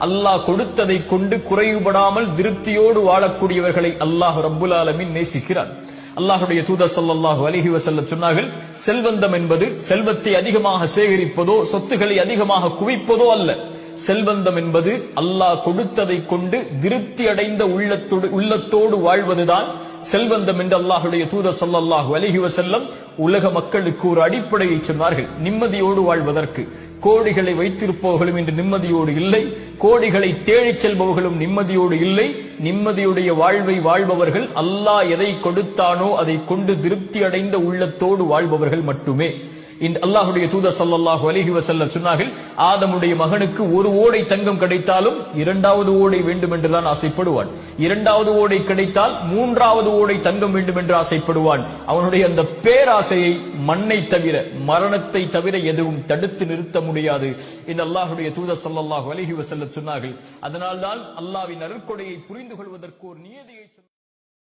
அல்லாஹ் கொடுத்ததை கொண்டு குறைவுபடாமல் திருப்தியோடு வாழக்கூடியவர்களை அல்லாஹ் ரப்புல் ஆலமீன் நேசிக்கிறான். அல்லாஹ்வுடைய தூதர் ஸல்லல்லாஹு அலைஹி வஸல்லம் சொன்னார்கள், செல்வந்தம் என்பது செல்வத்தை அதிகமாக சேகரிப்பதோ சொத்துக்களை அதிகமாக குவிப்பதோ அல்ல. செல்வந்தம் என்பது அல்லாஹ் கொடுத்ததை கொண்டு திருப்தி அடைந்த உள்ளத்தோடு வாழ்வதுதான் செல்வந்தம் என்று அல்லாஹ்வுடைய தூதர் ஸல்லல்லாஹு அலைஹி வஸல்லம் உலக மக்களுக்கு ஒரு அடிப்படையை சொன்னார்கள். நிம்மதியோடு வாழ்வதற்கு கோடிகளை வைத்திருப்பவர்களும் இன்று நிம்மதியோடு இல்லை, கோடிகளை தேடிச் செல்பவர்களும் நிம்மதியோடு இல்லை. நிம்மதியுடைய வாழ்வை வாழ்பவர்கள் அல்லாஹ் எதை கொடுத்தானோ அதை கொண்டு திருப்தி அடைந்த உள்ளத்தோடு வாழ்பவர்கள் மட்டுமே. அல்லாஹ்வுடைய தூதர் ஸல்லல்லாஹு அலைஹி வஸல்லம் சொன்னார்கள், ஆதமுடைய மகனுக்கு ஒரு ஓடை தங்கம் கிடைத்தாலும் இரண்டாவது ஓடை வேண்டும் என்றுதான் ஆசைப்படுவான். இரண்டாவது ஓடை கிடைத்தால் மூன்றாவது ஓடை தங்கம் வேண்டும் என்று ஆசைப்படுவான். அவனுடைய அந்த பேராசையை மண்ணை தவிர மரணத்தை தவிர எதுவும் தடுத்து நிறுத்த முடியாது என்று அல்லாஹ்வுடைய தூதர் ஸல்லல்லாஹு அலைஹி வஸல்லம் சொன்னார்கள். அதனால்தான் அல்லாஹ்வின் அருட்கொடையை புரிந்து கொள்வதற்கு ஒரு நியதியை